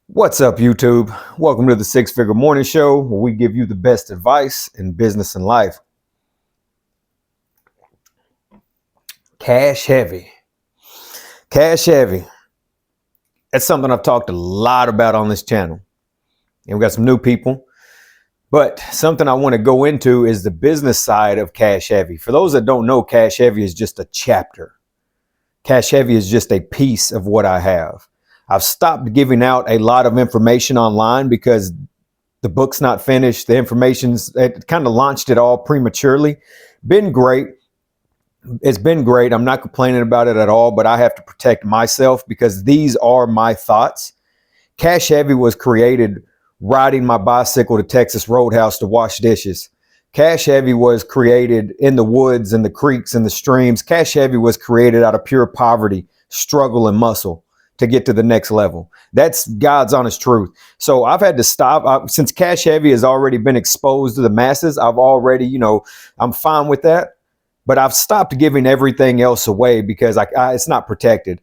What's up, YouTube? Welcome to the Six Figure Morning Show, where we give you the best advice in business and life. Cash heavy. Cash heavy. That's something I've talked a lot about on this channel. And we got some new people. But something I want to go into is the business side of cash heavy. For those that don't know, cash heavy is just a chapter. Cash heavy is just a piece of what I have. I've stopped giving out a lot of information online because the book's not finished. The it kind of launched it all prematurely. Been great. It's been great. I'm not complaining about it at all, but I have to protect myself because these are my thoughts. Cash heavy was created riding my bicycle to Texas Roadhouse to wash dishes. Cash heavy was created in the woods and the creeks and the streams. Cash heavy was created out of pure poverty, struggle, and muscle to get to the next level. That's God's honest truth. So I've had to stop. Since cash heavy has already been exposed to the masses, I've already, I'm fine with that. But I've stopped giving everything else away because it's not protected.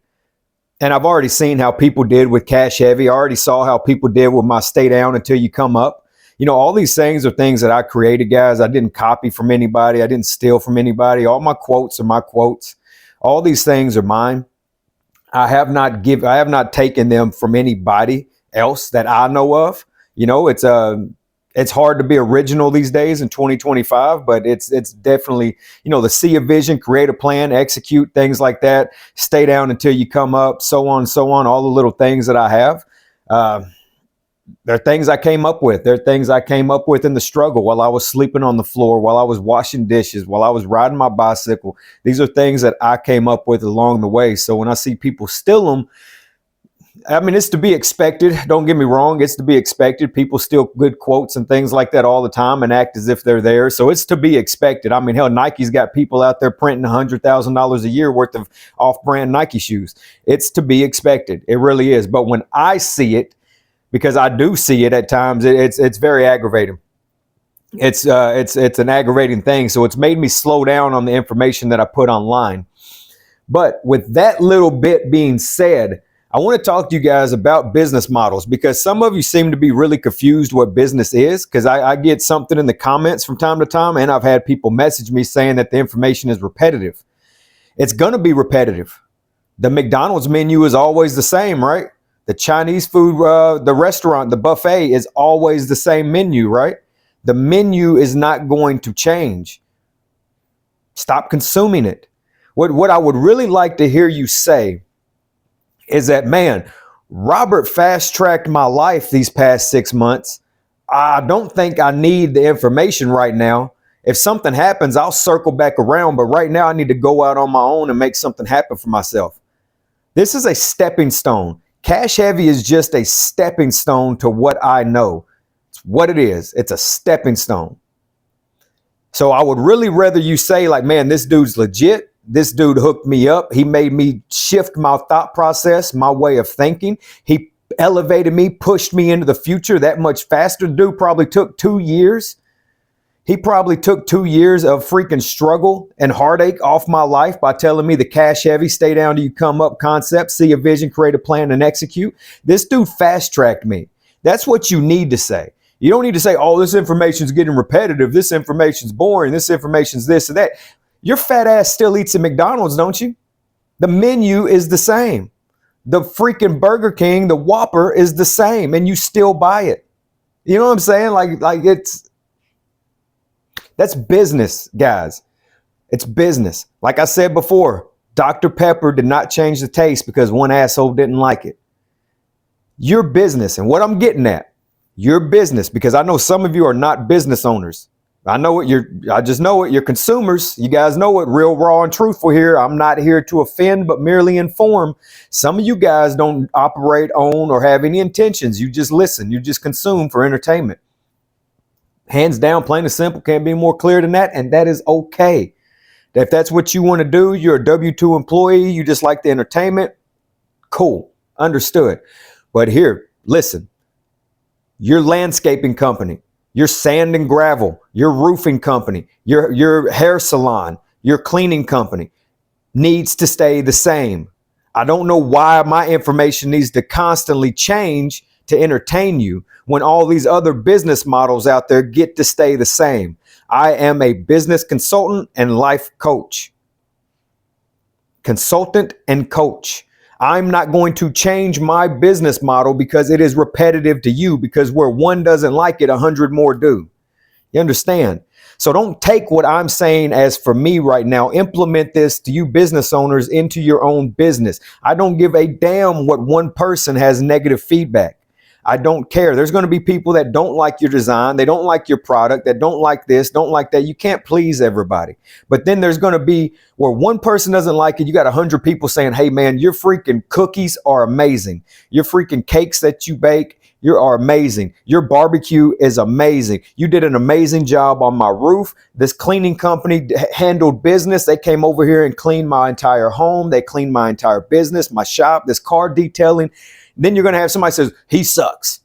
And I've already seen how people did with cash heavy. I already saw how people did with my stay down until you come up. All these things are things that I created, guys. I didn't copy from anybody. I didn't steal from anybody. All my quotes are my quotes. All these things are mine. I have not taken them from anybody else that I know of. It's hard to be original these days in 2025, but it's definitely, the see a vision, create a plan, execute, things like that, stay down until you come up, so on, all the little things that I have. There are things I came up with. There are things I came up with in the struggle while I was sleeping on the floor, while I was washing dishes, while I was riding my bicycle. These are things that I came up with along the way. So when I see people steal them, it's to be expected. Don't get me wrong. It's to be expected. People steal good quotes and things like that all the time and act as if they're there. So it's to be expected. Hell, Nike's got people out there printing $100,000 a year worth of off-brand Nike shoes. It's to be expected. It really is. But when I see it, because I do see it at times, it's very aggravating. It's an aggravating thing. So it's made me slow down on the information that I put online. But with that little bit being said, I want to talk to you guys about business models because some of you seem to be really confused what business is, because I get something in the comments from time to time, and I've had people message me saying that the information is repetitive. It's going to be repetitive. The McDonald's menu is always the same, right? The Chinese food, the restaurant, the buffet is always the same menu, right? The menu is not going to change. Stop consuming it. What I would really like to hear you say is that, man, Robert fast-tracked my life these past 6 months. I don't think I need the information right now. If something happens, I'll circle back around. But right now I need to go out on my own and make something happen for myself. This is a stepping stone. Cash heavy is just a stepping stone to what I know. It's what it is. It's a stepping stone. So I would really rather you say, like, man, this dude's legit. This dude hooked me up. He made me shift my thought process, my way of thinking. He elevated me, pushed me into the future that much faster. Dude probably took 2 years. He probably took 2 years of freaking struggle and heartache off my life by telling me the cash heavy, stay down till you come up concept, see a vision, create a plan, and execute. This dude fast-tracked me. That's what you need to say. You don't need to say, oh, this information's getting repetitive. This information's boring. This information's this and that. Your fat ass still eats at McDonald's, don't you? The menu is the same. The freaking Burger King, the Whopper is the same, and you still buy it. You know what I'm saying? That's business, guys. It's business. Like I said before, Dr. Pepper did not change the taste because one asshole didn't like it. Your business, and what I'm getting at, your business, because I know some of you are not business owners. I just know it. You're consumers. You guys know it. Real, raw, and truthful here. I'm not here to offend, but merely inform. Some of you guys don't operate, own, or have any intentions. You just listen. You just consume for entertainment. Hands down, plain and simple, can't be more clear than that, and that is okay. If that's what you want to do, you're a W-2 employee, you just like the entertainment, cool, understood. But here, listen, your landscaping company, your sand and gravel, your roofing company, your hair salon, your cleaning company needs to stay the same. I don't know why my information needs to constantly change to entertain you when all these other business models out there get to stay the same. I am a business consultant and life coach. Consultant and coach. I'm not going to change my business model because it is repetitive to you, because where one doesn't like it, 100 more do. You understand? So don't take what I'm saying as for me right now. Implement this to you business owners into your own business. I don't give a damn what one person has negative feedback. I don't care. There's going to be people that don't like your design. They don't like your product, that don't like this, don't like that. You can't please everybody. But then there's going to be where one person doesn't like it. You got 100 people saying, hey man, your freaking cookies are amazing. Your freaking cakes that you bake, you are amazing. Your barbecue is amazing. You did an amazing job on my roof. This cleaning company handled business. They came over here and cleaned my entire home. They cleaned my entire business, my shop, this car detailing. Then you're going to have somebody says, he sucks.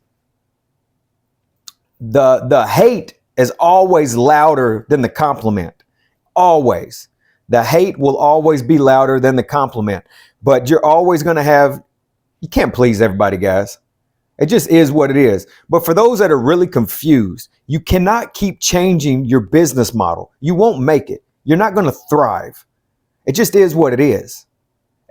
The hate is always louder than the compliment. Always. The hate will always be louder than the compliment. But you're always going to have, you can't please everybody, guys. It just is what it is. But for those that are really confused, you cannot keep changing your business model. You won't make it. You're not going to thrive. It just is what it is.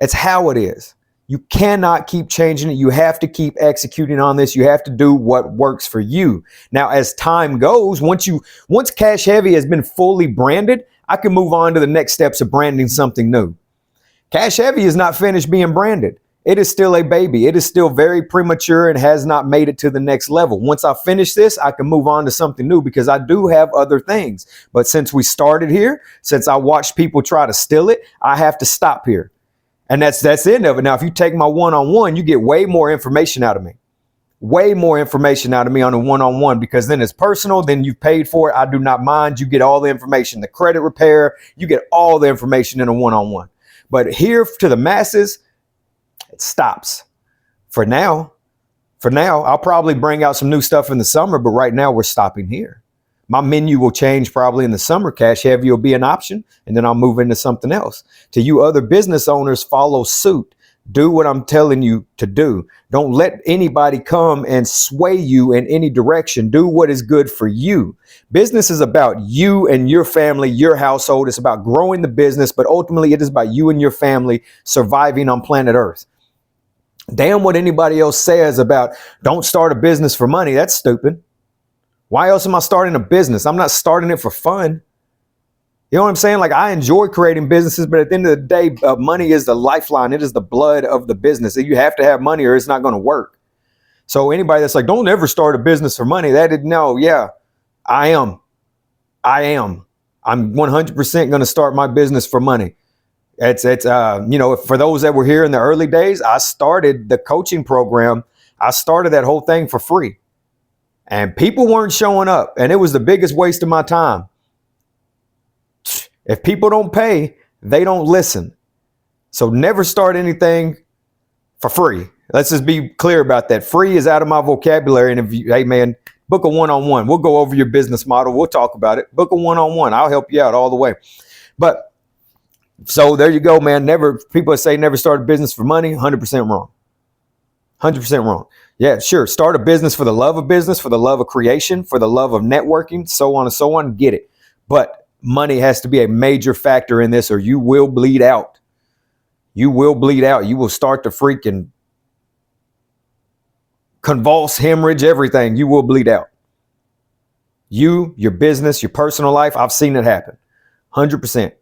It's how it is. You cannot keep changing it. You have to keep executing on this. You have to do what works for you. Now, as time goes, once Cash Heavy has been fully branded, I can move on to the next steps of branding something new. Cash Heavy is not finished being branded. It is still a baby. It is still very premature and has not made it to the next level. Once I finish this, I can move on to something new because I do have other things. But since we started here, since I watched people try to steal it, I have to stop here. And that's the end of it. Now, if you take my one-on-one, you get way more information out of me. Way more information out of me on a one-on-one, because then it's personal. Then you've paid for it. I do not mind. You get all the information, the credit repair. You get all the information in a one-on-one. But here to the masses, it stops. For now, I'll probably bring out some new stuff in the summer, but right now we're stopping here. My menu will change probably in the summer. Cash Heavy will be an option, and then I'll move into something else. To you other business owners, follow suit. Do what I'm telling you to do. Don't let anybody come and sway you in any direction. Do what is good for you. Business is about you and your family, your household. It's about growing the business, but ultimately it is about you and your family surviving on planet Earth. Damn what anybody else says about don't start a business for money. That's stupid. Why else am I starting a business? I'm not starting it for fun. You know what I'm saying? Like, I enjoy creating businesses, but at the end of the day, money is the lifeline. It is the blood of the business. You have to have money or it's not going to work. So anybody that's like, don't ever start a business for money, yeah, I am. I'm 100% going to start my business for money. For those that were here in the early days, I started the coaching program. I started that whole thing for free. And people weren't showing up, and it was the biggest waste of my time. If people don't pay, they don't listen. So never start anything for free. Let's just be clear about that. Free is out of my vocabulary. And hey man, book a one-on-one. We'll go over your business model. We'll talk about it. Book a one-on-one. I'll help you out all the way. But so there you go, man. People say never start a business for money. 100% wrong. 100% wrong. Yeah, sure. Start a business for the love of business, for the love of creation, for the love of networking, so on and so on. Get it. But money has to be a major factor in this, or you will bleed out. You will bleed out. You will start to freaking convulse, hemorrhage, everything. You will bleed out. You, your business, your personal life, I've seen it happen. 100%.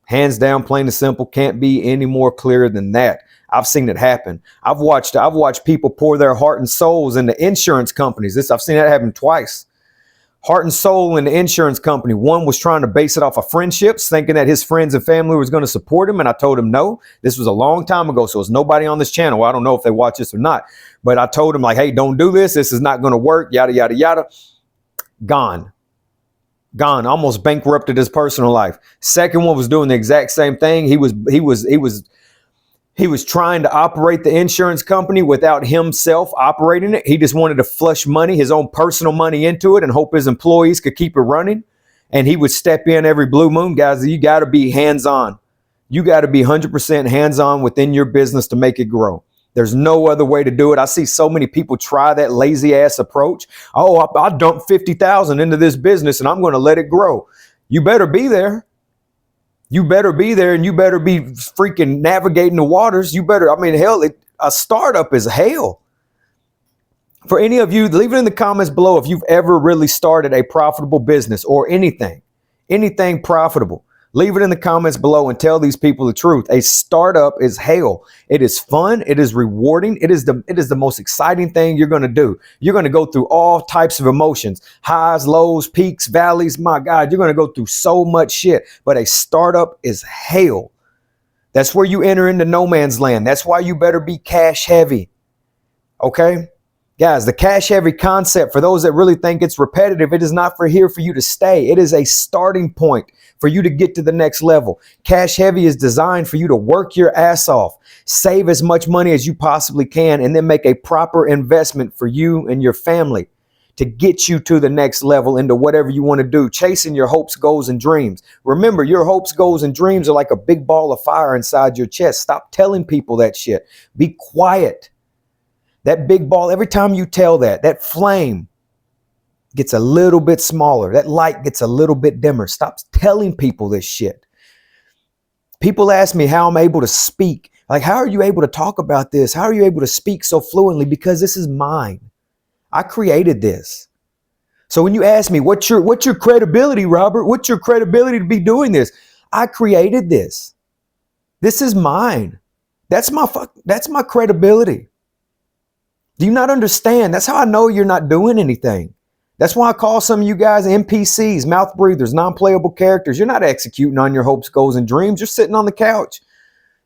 Hands down, plain and simple. Can't be any more clear than that. I've seen it happen. I've watched people pour their heart and souls into insurance companies. I've seen that happen twice. Heart and soul in the insurance company. One was trying to base it off of friendships, thinking that his friends and family was going to support him. And I told him no. This was a long time ago, so it's nobody on this channel. I don't know if they watch this or not. But I told him, like, hey, don't do this. This is not going to work. Yada, yada, yada. Gone. Almost bankrupted his personal life. Second one was doing the exact same thing. He was trying to operate the insurance company without himself operating it. He just wanted to flush money, his own personal money, into it and hope his employees could keep it running. And he would step in every blue moon. Guys, you got to be hands-on. You got to be 100% hands-on within your business to make it grow. There's no other way to do it. I see so many people try that lazy ass approach. Oh, I dumped 50,000 into this business and I'm going to let it grow. You better be there. You better be there, and you better be freaking navigating the waters. You better, I mean, hell, a startup is hell. For any of you, leave it in the comments below if you've ever really started a profitable business or anything profitable. Leave it in the comments below and tell these people the truth. A startup is hell. It is fun. It is rewarding. It is the most exciting thing you're going to do. You're going to go through all types of emotions, highs, lows, peaks, valleys. My God, you're going to go through so much shit. But a startup is hell. That's where you enter into no man's land. That's why you better be cash heavy. Okay? Guys, the cash heavy concept, for those that really think it's repetitive, it is not for you to stay. It is a starting point for you to get to the next level. Cash heavy is designed for you to work your ass off, save as much money as you possibly can, and then make a proper investment for you and your family to get you to the next level into whatever you want to do, chasing your hopes, goals, and dreams. Remember, your hopes, goals, and dreams are like a big ball of fire inside your chest. Stop telling people that shit. Be quiet. That big ball, every time you tell that flame gets a little bit smaller. That light gets a little bit dimmer. Stop telling people this shit. People ask me how I'm able to speak. Like, how are you able to talk about this? How are you able to speak so fluently? Because this is mine. I created this. So when you ask me, what's your credibility, Robert? What's your credibility to be doing this? I created this. This is mine. That's my credibility. Do you not understand? That's how I know you're not doing anything. That's why I call some of you guys NPCs, mouth breathers, non-playable characters. You're not executing on your hopes, goals, and dreams. You're sitting on the couch,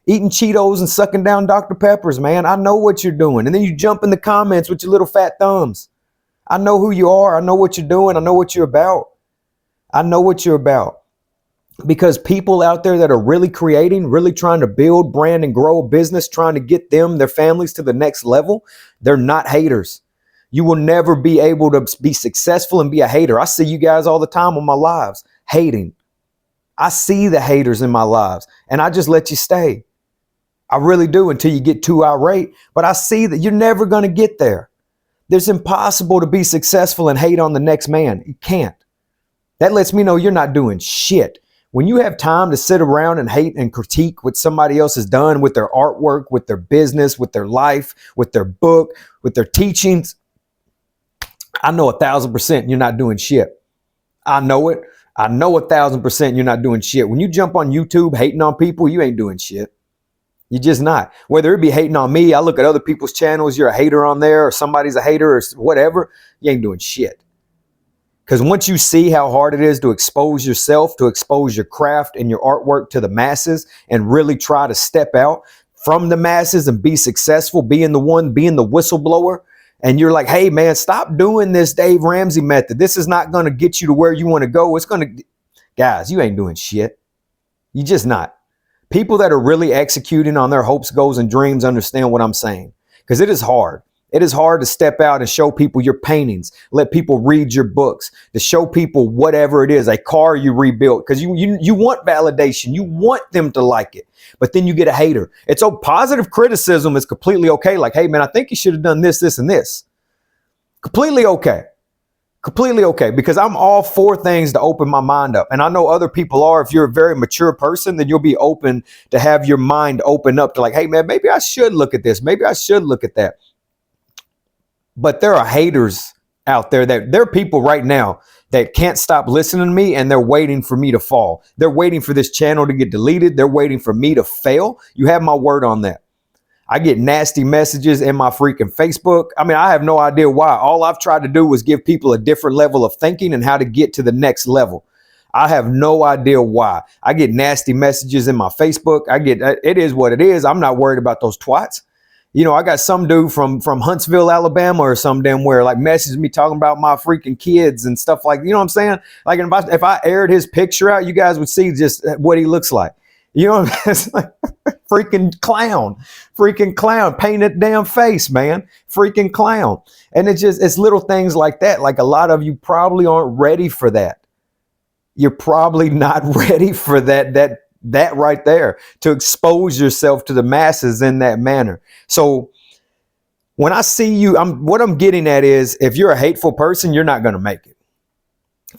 eating Cheetos and sucking down Dr. Peppers, man. I know what you're doing. And then you jump in the comments with your little fat thumbs. I know who you are. I know what you're doing. I know what you're about. I know what you're about. Because people out there that are really creating, really trying to build, brand, and grow a business, trying to get them, their families to the next level, they're not haters. You will never be able to be successful and be a hater. I see you guys all the time on my lives hating. I see the haters in my lives and I just let you stay. I really do, until you get too irate. But I see that you're never going to get there. It's impossible to be successful and hate on the next man. You can't. That lets me know you're not doing shit. When you have time to sit around and hate and critique what somebody else has done with their artwork, with their business, with their life, with their book, with their teachings, I know 1,000% you're not doing shit. I know it. I know 1,000% you're not doing shit. When you jump on YouTube hating on people, you ain't doing shit. You're just not. Whether it be hating on me, I look at other people's channels, you're a hater on there, or somebody's a hater or whatever, you ain't doing shit. Because once you see how hard it is to expose yourself, to expose your craft and your artwork to the masses and really try to step out from the masses and be successful, being the whistleblower, and you're like, hey man, stop doing this Dave Ramsey method. This is not going to get you to where you want to go. Guys, you ain't doing shit. You just not. People that are really executing on their hopes, goals, and dreams understand what I'm saying. Because it is hard. It is hard to step out and show people your paintings, let people read your books, to show people whatever it is, a car you rebuilt, because you want validation. You want them to like it, but then you get a hater. It's positive criticism is completely okay. Like, hey man, I think you should have done this, this, and this. Completely okay. Completely okay, because I'm all for things to open my mind up. And I know other people are. If you're a very mature person, then you'll be open to have your mind open up to like, hey man, maybe I should look at this. Maybe I should look at that. But there are haters out there, that there are people right now that can't stop listening to me, and they're waiting for me to fall. They're waiting for this channel to get deleted. They're waiting for me to fail. You have my word on that. I get nasty messages in my freaking Facebook. I mean, I have no idea why. All I've tried to do was give people a different level of thinking and how to get to the next level. I have no idea why. I get nasty messages in my Facebook. It is what it is. I'm not worried about those twats. You know, I got some dude from Huntsville, Alabama or some damn where, like, messaged me talking about my freaking kids and stuff like, you know what I'm saying? Like, if I aired his picture out, you guys would see just what he looks like. You know what I'm saying? freaking clown, paint that damn face, man, freaking clown. And it's little things like that. Like, a lot of you probably aren't ready for that. You're probably not ready for that right there, to expose yourself to the masses in that manner. So when I see you, what I'm getting at is, if you're a hateful person, you're not going to make it.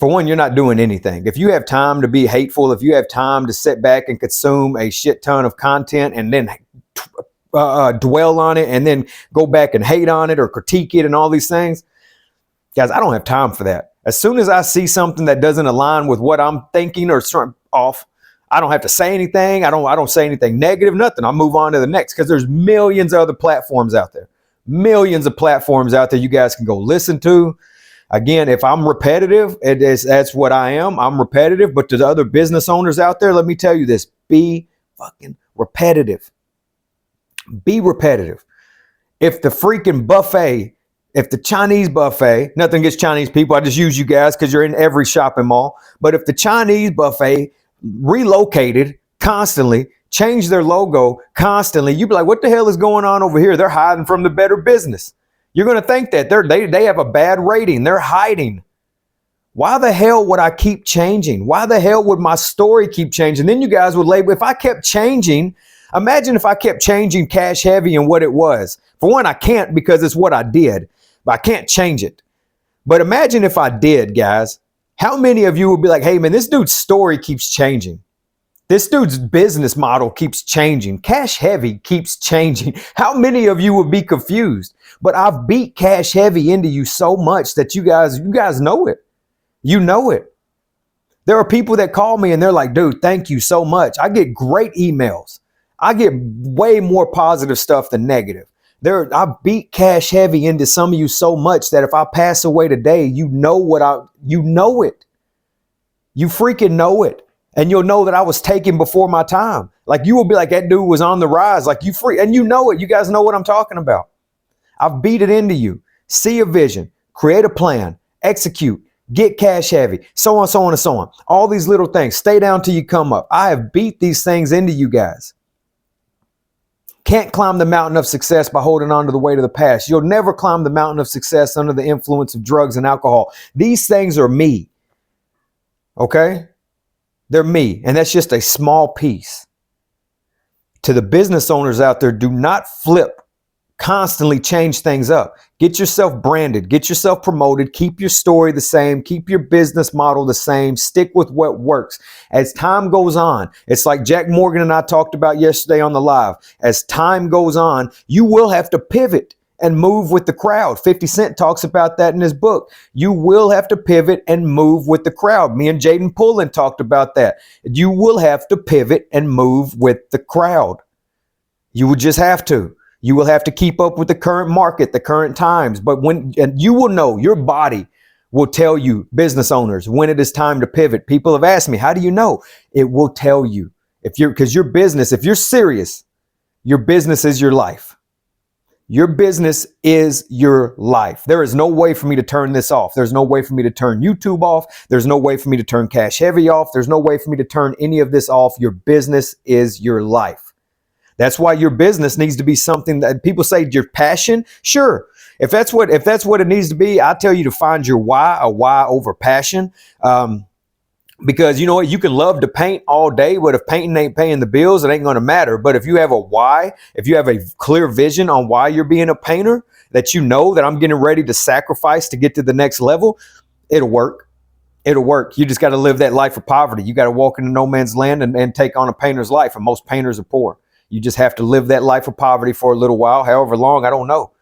For one, you're not doing anything. If you have time to be hateful, if you have time to sit back and consume a shit ton of content and then dwell on it and then go back and hate on it or critique it and all these things, guys, I don't have time for that. As soon as I see something that doesn't align with what I'm thinking or off, I don't have to say anything. I don't say anything negative, nothing. I'll move on to the next, because there's millions of other platforms out there. Millions of platforms out there you guys can go listen to. Again, if I'm repetitive, that's what I am. I'm repetitive. But to the other business owners out there, let me tell you this: be fucking repetitive. Be repetitive. If the freaking buffet, if the Chinese buffet, nothing against Chinese people, I just use you guys because you're in every shopping mall. But if the Chinese buffet relocated constantly, changed their logo constantly, you'd be like, what the hell is going on over here? They're hiding from the Better Business. You're going to think that they have a bad rating. They're hiding. Why the hell would I keep changing? Why the hell would my story keep changing? Then you guys would label, if I kept changing, imagine if I kept changing Cash Heavy and what it was. For one, I can't, because it's what I did, but I can't change it. But imagine if I did, guys. How many of you would be like, hey man, this dude's story keeps changing. This dude's business model keeps changing. Cash Heavy keeps changing. How many of you would be confused? But I've beat Cash Heavy into you so much that you guys know it. You know it. There are people that call me and they're like, dude, thank you so much. I get great emails. I get way more positive stuff than negative. I beat Cash Heavy into some of you so much that if I pass away today, you know it. You freaking know it. And you'll know that I was taken before my time. Like, you will be like, that dude was on the rise. Like, and you know it. You guys know what I'm talking about. I've beat it into you. See a vision, create a plan, execute, get cash heavy, so on, so on, and so on. All these little things. Stay down till you come up. I have beat these things into you guys. Can't climb the mountain of success by holding on to the weight of the past. You'll never climb the mountain of success under the influence of drugs and alcohol. These things are me. Okay? They're me. And that's just a small piece. To the business owners out there, do not flip. Constantly change things up. Get yourself branded. Get yourself promoted. Keep your story the same. Keep your business model the same. Stick with what works. As time goes on, it's like Jack Morgan and I talked about yesterday on the live. As time goes on, you will have to pivot and move with the crowd. 50 Cent talks about that in his book. You will have to pivot and move with the crowd. Me and Jaden Pullen talked about that. You will have to pivot and move with the crowd. You would just have to. You will have to keep up with the current market, the current times. But and you will know, your body will tell you, business owners, when it is time to pivot. People have asked me, how do you know? It will tell you. Because your business, if you're serious, your business is your life. Your business is your life. There is no way for me to turn this off. There's no way for me to turn YouTube off. There's no way for me to turn Cash Heavy off. There's no way for me to turn any of this off. Your business is your life. That's why your business needs to be something that people say your passion. Sure. If that's what it needs to be, I tell you to find your why, a why over passion. Because you know what, you can love to paint all day, but if painting ain't paying the bills, it ain't going to matter. But if you have a why, if you have a clear vision on why you're being a painter, that you know that I'm getting ready to sacrifice to get to the next level, it'll work. It'll work. You just got to live that life of poverty. You got to walk into no man's land and take on a painter's life. And most painters are poor. You just have to live that life of poverty for a little while, however long, I don't know.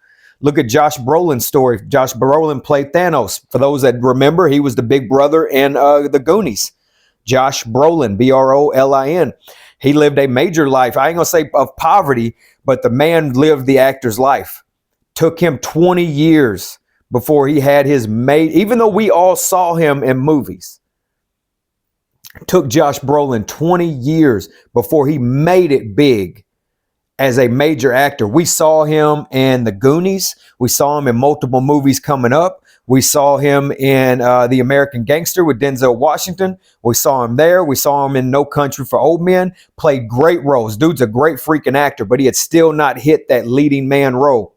Look at Josh Brolin's story. Josh Brolin played Thanos. For those that remember, he was the big brother in the Goonies. Josh Brolin, Brolin. He lived a major life. I ain't going to say of poverty, but the man lived the actor's life. Took him 20 years before he had his even though we all saw him in movies. Took Josh Brolin 20 years before he made it big as a major actor. We saw him in the Goonies. We saw him in multiple movies coming up. We saw him in The American Gangster with Denzel Washington. We saw him there. We saw him in No Country for Old Men. Played great roles. Dude's a great freaking actor, but he had still not hit that leading man role.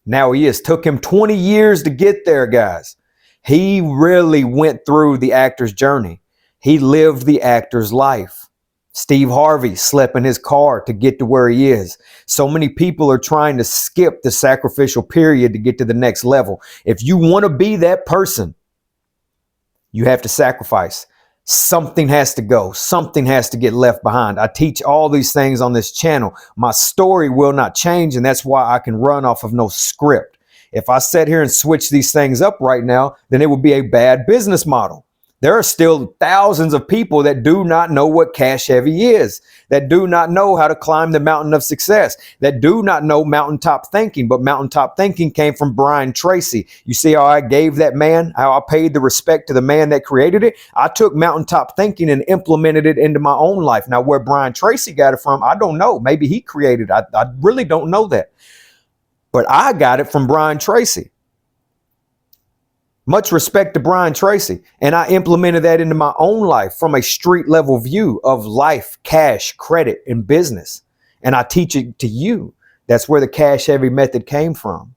Now he is. Took him 20 years to get there, guys. He really went through the actor's journey. He lived the actor's life. Steve Harvey slept in his car to get to where he is. So many people are trying to skip the sacrificial period to get to the next level. If you want to be that person, you have to sacrifice. Something has to go. Something has to get left behind. I teach all these things on this channel. My story will not change, and that's why I can run off of no script. If I sit here and switch these things up right now, then it would be a bad business model. There are still thousands of people that do not know what cash heavy is, that do not know how to climb the mountain of success, that do not know mountaintop thinking. But mountaintop thinking came from Brian Tracy. You see how I gave that man, how I paid the respect to the man that created it? I took mountaintop thinking and implemented it into my own life. Now, where Brian Tracy got it from, I don't know. Maybe he created it. I really don't know that. But I got it from Brian Tracy. Much respect to Brian Tracy. And I implemented that into my own life from a street level view of life, cash, credit, and business. And I teach it to you. That's where the cash heavy method came from.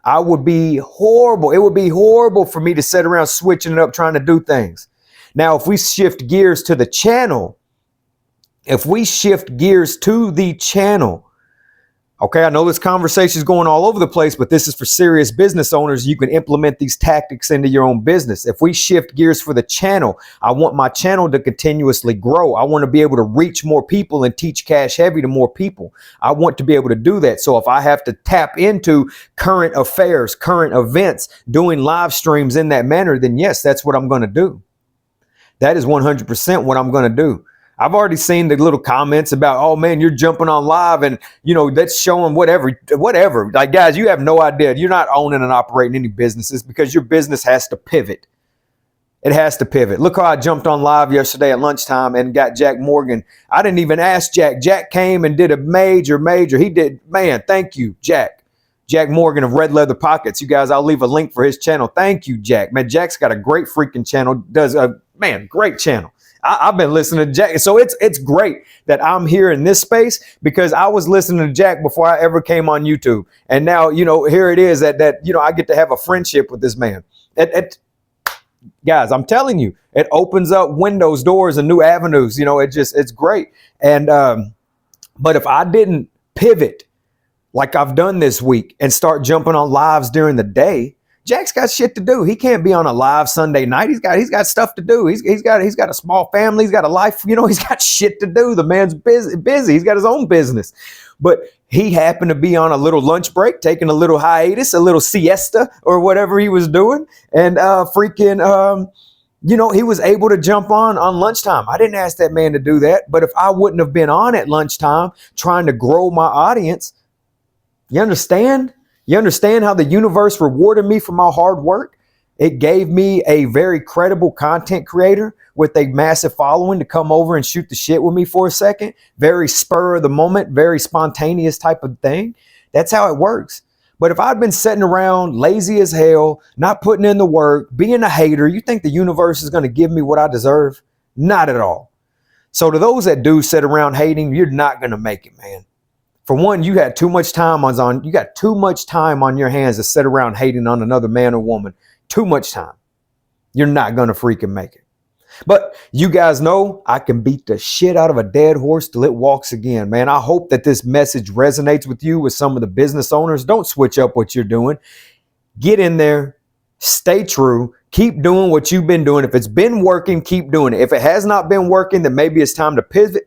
I would be horrible. It would be horrible for me to sit around switching it up, trying to do things. Now, if we shift gears to the channel, okay, I know this conversation is going all over the place, but this is for serious business owners. You can implement these tactics into your own business. If we shift gears for the channel, I want my channel to continuously grow. I want to be able to reach more people and teach cash heavy to more people. I want to be able to do that. So if I have to tap into current affairs, current events, doing live streams in that manner, then yes, that's what I'm going to do. That is 100% what I'm going to do. I've already seen the little comments about, oh man, you're jumping on live and that's showing whatever. Like, guys, you have no idea. You're not owning and operating any businesses because your business has to pivot. It has to pivot. Look how I jumped on live yesterday at lunchtime and got Jack Morgan. I didn't even ask Jack. Jack came and did a major. He did, man, thank you, Jack. Jack Morgan of Red Leather Pockets. You guys, I'll leave a link for his channel. Thank you, Jack. Man, Jack's got a great freaking channel. Does a, great channel. I've been listening to Jack. So it's great that I'm here in this space because I was listening to Jack before I ever came on YouTube. And now, here it is that I get to have a friendship with this man. Guys, I'm telling you, it opens up windows, doors, and new avenues. It's great. And, but if I didn't pivot like I've done this week and start jumping on lives during the day, Jack's got shit to do. He can't be on a live Sunday night. He's got stuff to do. He's got a small family. He's got a life. He's got shit to do. The man's busy. He's got his own business. But he happened to be on a little lunch break, taking a little hiatus, a little siesta or whatever he was doing. And he was able to jump on lunchtime. I didn't ask that man to do that. But if I wouldn't have been on at lunchtime trying to grow my audience, you understand? You understand how the universe rewarded me for my hard work? It gave me a very credible content creator with a massive following to come over and shoot the shit with me for a second. Very spur of the moment, very spontaneous type of thing. That's how it works. But if I'd been sitting around lazy as hell, not putting in the work, being a hater, you think the universe is going to give me what I deserve? Not at all. So to those that do sit around hating, you're not going to make it, man. For one, you got too much time on your hands to sit around hating on another man or woman. Too much time. You're not going to freaking make it. But you guys know I can beat the shit out of a dead horse till it walks again, man. I hope that this message resonates with you, with some of the business owners. Don't switch up what you're doing. Get in there. Stay true. Keep doing what you've been doing. If it's been working, keep doing it. If it has not been working, then maybe it's time to pivot.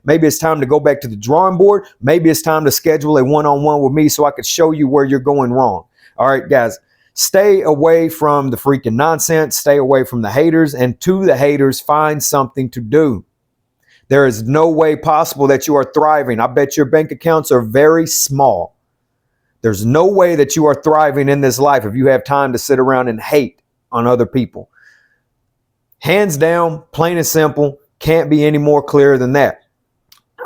Maybe it's time to go back to the drawing board. Maybe it's time to schedule a one-on-one with me so I could show you where you're going wrong. All right, guys, stay away from the freaking nonsense. Stay away from the haters. And to the haters, find something to do. There is no way possible that you are thriving. I bet your bank accounts are very small. There's no way that you are thriving in this life if you have time to sit around and hate on other people. Hands down, plain and simple, can't be any more clear than that.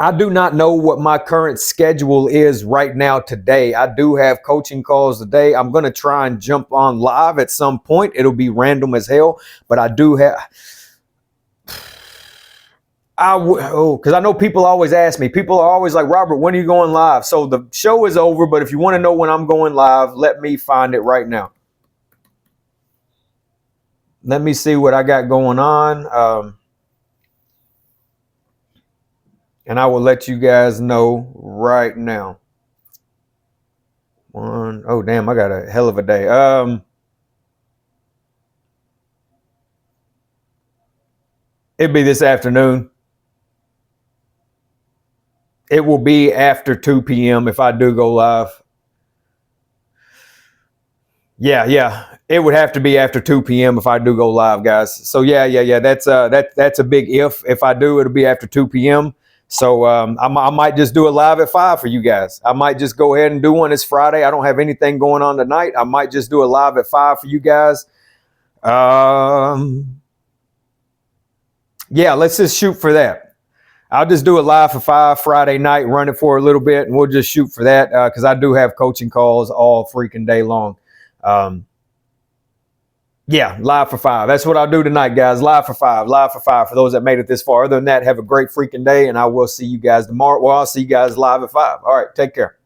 I do not know what my current schedule is right now today. I do have coaching calls today. I'm going to try and jump on live at some point. It'll be random as hell, but I do have... because I know people always ask me. People are always like, Robert, when are you going live? So the show is over, but if you want to know when I'm going live, let me find it right now. Let me see what I got going on. And I will let you guys know right now. Oh damn, I got a hell of a day. It'd be this afternoon. It will be after 2 p.m. if I do go live. Yeah. It would have to be after 2 p.m. if I do go live, guys. So yeah. That's a big if. If I do, it'll be after 2 p.m. So I might just do a live at 5 for you guys. I might just go ahead and do one. It's Friday. I don't have anything going on tonight. I might just do a live at 5 for you guys. Yeah, let's just shoot for that. I'll just do it live for 5 Friday night, run it for a little bit, and we'll just shoot for that because I do have coaching calls all freaking day long. Yeah, live for 5. That's what I'll do tonight, guys. Live for 5. Live for 5 for those that made it this far. Other than that, have a great freaking day, and I will see you guys tomorrow. Well, I'll see you guys live at 5. All right, take care.